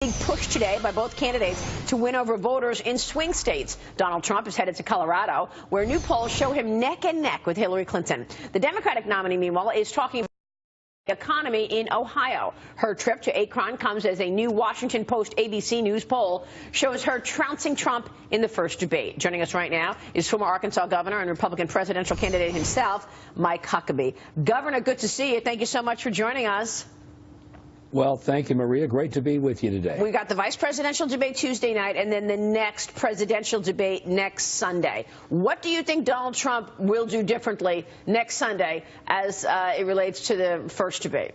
Big push today by both candidates to win over voters in swing states. Donald Trump is headed to Colorado, where new polls show him neck and neck with Hillary Clinton. The Democratic nominee, meanwhile, is talking about the economy in Ohio. Her trip to Akron comes as a new Washington Post ABC News poll shows her trouncing Trump in the first debate. Joining us right now is former Arkansas governor and Republican presidential candidate himself, Mike Huckabee. Governor, good to see you. Thank you so much for joining us. Well, thank you, Maria. Great to be with you today. We got the vice presidential debate Tuesday night and then the next presidential debate next Sunday. What do you think Donald Trump will do differently next Sunday as it relates to the first debate?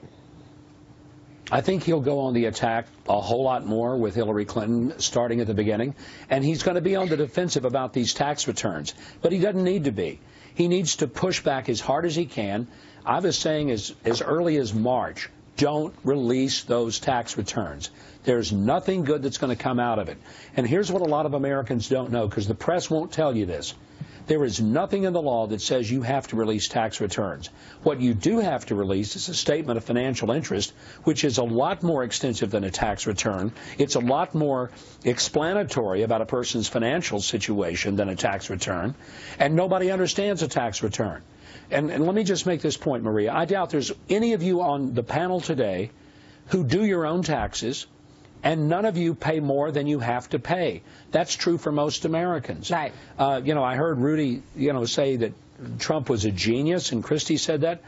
I think he'll go on the attack a whole lot more with Hillary Clinton starting at the beginning, and he's going to be on the defensive about these tax returns. But he doesn't need to be. He needs to push back as hard as he can. I was saying as early as March, don't release those tax returns. There's nothing good that's going to come out of it. And here's what a lot of Americans don't know, because the press won't tell you this. There is nothing in the law that says you have to release tax returns. What you do have to release is a statement of financial interest, which is a lot more extensive than a tax return. It's a lot more explanatory about a person's financial situation than a tax return. And nobody understands a tax return. And let me just make this point, Maria. I doubt there's any of you on the panel today who do your own taxes, and none of you pay more than you have to pay. That's true for most Americans. Right. I heard Rudy, say that Trump was a genius, and Christie said that.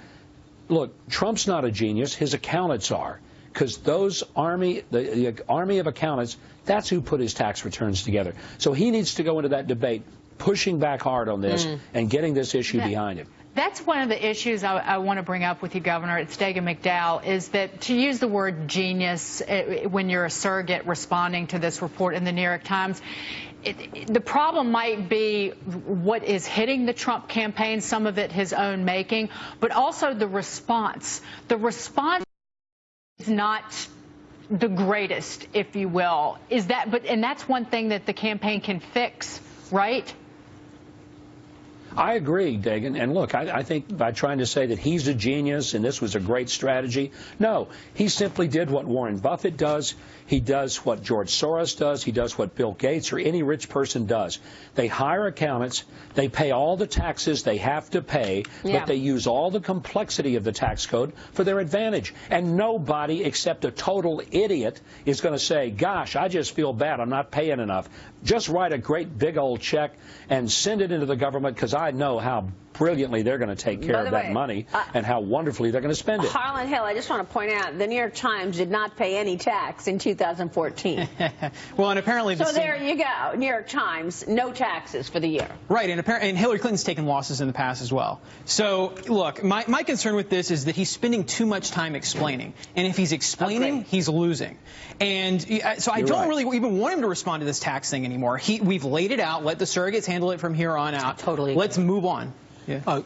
Look, Trump's not a genius. His accountants are, because those the army of accountants, that's who put his tax returns together. So he needs to go into that debate pushing back hard on this and getting this issue behind him. That's one of the issues I want to bring up with you, Governor. It's Dagan McDowell, is that to use the word genius when you're a surrogate responding to this report in the New York Times, the problem might be what is hitting the Trump campaign, some of it his own making, but also the response. The response is not the greatest, if you will. And that's one thing that the campaign can fix, right? I agree, Dagan. And look, I think by trying to say that he's a genius and this was a great strategy, no, he simply did what Warren Buffett does. He does what George Soros does. He does what Bill Gates or any rich person does. They hire accountants. They pay all the taxes they have to pay, but they use all the complexity of the tax code for their advantage. And nobody except a total idiot is going to say, gosh, I just feel bad. I'm not paying enough. Just write a great big old check and send it into the government, because I know how brilliantly they're going to take care of that money and how wonderfully they're going to spend it. Harlan Hill, I just want to point out, the New York Times did not pay any tax in 2014. Well, and apparently... So there you go. New York Times, no taxes for the year. Right, and Hillary Clinton's taken losses in the past as well. So, look, my concern with this is that he's spending too much time explaining. And if he's explaining, he's losing. And so I don't really even want him to respond to this tax thing anymore. We've laid it out. Let the surrogates handle it from here on out. Totally. Let's move on. Yeah.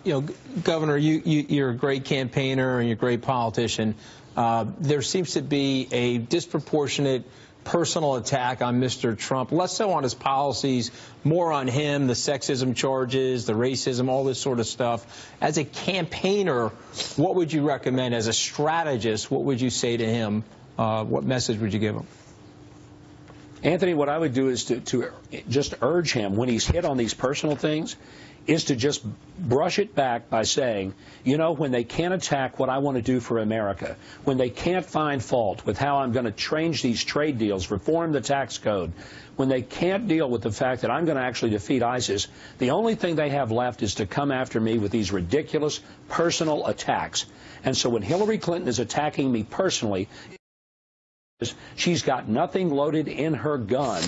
Governor, you're a great campaigner and you're a great politician. There seems to be a disproportionate personal attack on Mr. Trump, less so on his policies, more on him, the sexism charges, the racism, all this sort of stuff. As a campaigner, what would you recommend? As a strategist, what would you say to him? What message would you give him? Anthony, what I would do is to just urge him, when he's hit on these personal things, is to just brush it back by saying, when they can't attack what I want to do for America, when they can't find fault with how I'm going to change these trade deals, reform the tax code, when they can't deal with the fact that I'm going to actually defeat ISIS, the only thing they have left is to come after me with these ridiculous personal attacks. And so when Hillary Clinton is attacking me personally, she's got nothing loaded in her gun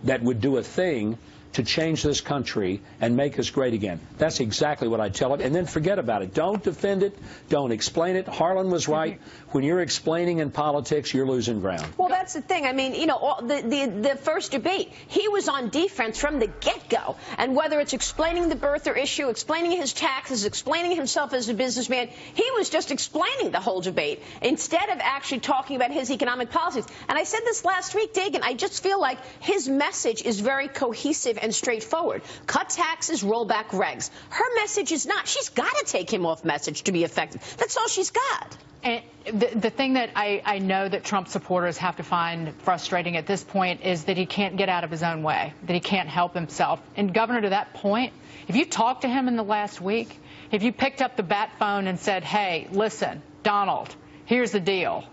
that would do a thing to change this country and make us great again. That's exactly what I tell it. And then forget about it. Don't defend it. Don't explain it. Harlan was right. When you're explaining in politics, you're losing ground. Well, that's the thing. I mean, the first debate, he was on defense from the get-go. And whether it's explaining the birther issue, explaining his taxes, explaining himself as a businessman, he was just explaining the whole debate instead of actually talking about his economic policies. And I said this last week, Dagan, I just feel like his message is very cohesive effective and straightforward. Cut taxes, roll back regs. Her message is not. She's got to take him off message to be effective. That's all she's got. And the thing that I know that Trump supporters have to find frustrating at this point is that he can't get out of his own way, that he can't help himself. And, Governor, to that point, if you talked to him in the last week, if you picked up the bat phone and said, hey, listen, Donald, here's the deal,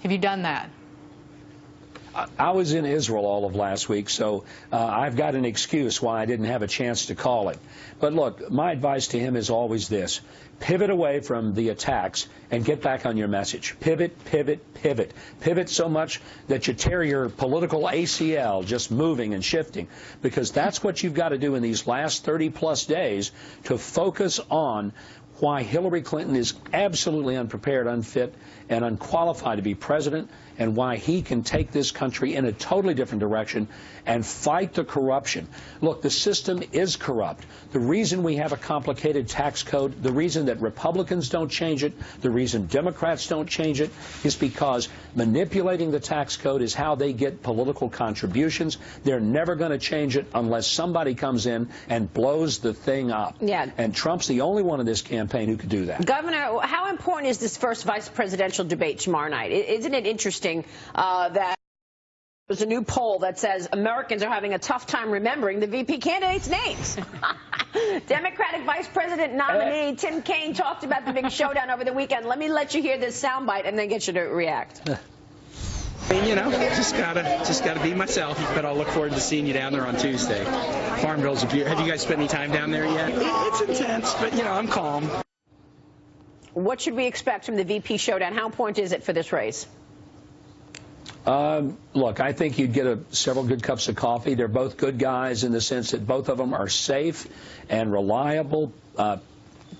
have you done that? I was in Israel all of last week, so I've got an excuse why I didn't have a chance to call him. But look, my advice to him is always this. Pivot away from the attacks and get back on your message. Pivot, pivot, pivot. Pivot so much that you tear your political ACL just moving and shifting, because that's what you've got to do in these last 30-plus days to focus on why Hillary Clinton is absolutely unprepared, unfit, and unqualified to be president, and why he can take this country in a totally different direction and fight the corruption. Look, the system is corrupt. The reason we have a complicated tax code, the reason that Republicans don't change it, the reason Democrats don't change it, is because manipulating the tax code is how they get political contributions. They're never going to change it unless somebody comes in and blows the thing up. Yeah. And Trump's the only one in this campaign who could do that. Governor, how important is this first vice presidential debate tomorrow night? Isn't it interesting that there's a new poll that says Americans are having a tough time remembering the VP candidates' names? Democratic Vice President nominee Tim Kaine talked about the big showdown over the weekend. Let me let you hear this soundbite and then get you to react. And, you know, just gotta be myself. But I'll look forward to seeing you down there on Tuesday. Farmville's a beautiful. Have you guys spent any time down there yet? It's intense, but, you know, I'm calm. What should we expect from the VP showdown? How important is it for this race? Look, I think you'd get several good cups of coffee. They're both good guys in the sense that both of them are safe and reliable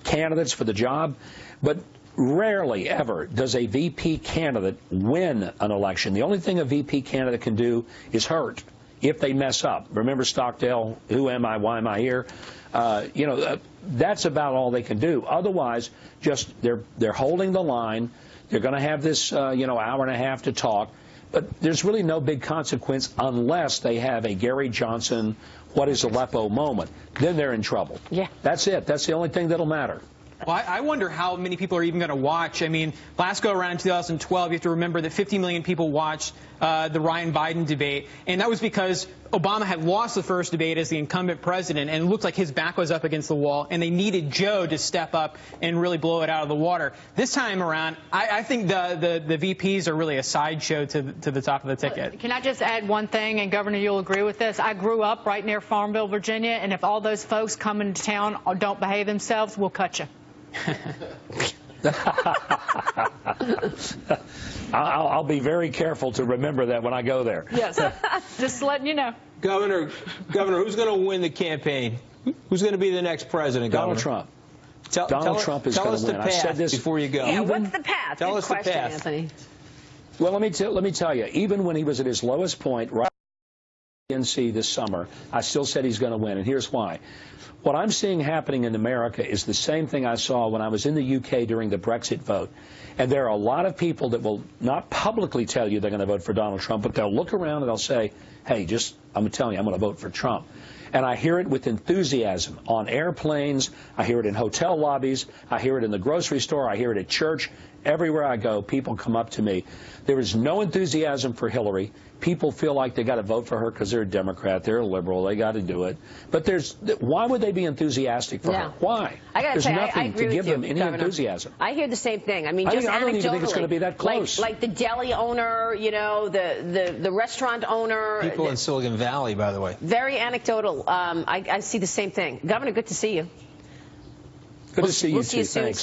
candidates for the job. But rarely ever does a VP candidate win an election. The only thing a VP candidate can do is hurt if they mess up. Remember Stockdale, who am I, why am I here? That's about all they can do. Otherwise, just they're holding the line. They're going to have this, hour and a half to talk. But there's really no big consequence unless they have a Gary Johnson, what is Aleppo moment. Then they're in trouble. Yeah. That's it. That's the only thing that'll matter. Well, I wonder how many people are even going to watch. I mean, last go around in 2012, you have to remember that 50 million people watched the Ryan-Biden debate, and that was because Obama had lost the first debate as the incumbent president, and it looked like his back was up against the wall, and they needed Joe to step up and really blow it out of the water. This time around, I think the VPs are really a sideshow to the top of the ticket. Can I just add one thing, and Governor, you'll agree with this? I grew up right near Farmville, Virginia, and if all those folks come into town or don't behave themselves, we'll cut you. I'll be very careful to remember that when I go there. Yes, just letting you know. Governor, who's going to win the campaign? Who's going to be the next president, Donald Governor? Trump. Donald Trump is going to win. I said this before you go. Yeah, what's the path? Tell Good us the question, path. Anthony. Well, let me tell you, even when he was at his lowest point, right this summer, I still said he's going to win, and here's why. What I'm seeing happening in America is the same thing I saw when I was in the UK during the Brexit vote. And there are a lot of people that will not publicly tell you they're going to vote for Donald Trump, but they'll look around and they'll say, hey, I'm telling you, I'm going to vote for Trump. And I hear it with enthusiasm on airplanes. I hear it in hotel lobbies. I hear it in the grocery store. I hear it at church. Everywhere I go, people come up to me. There is no enthusiasm for Hillary. People feel like they got to vote for her because they're a Democrat, they're a liberal, they got to do it. But why would they be enthusiastic for her? Why? There's nothing to give them any enthusiasm. I hear the same thing. I mean, just I don't even think it's going to be that close. Like the deli owner, the restaurant owner. People in Silicon Valley, by the way. Very anecdotal. I see the same thing. Governor, good to see you. Good to see you too. Thanks.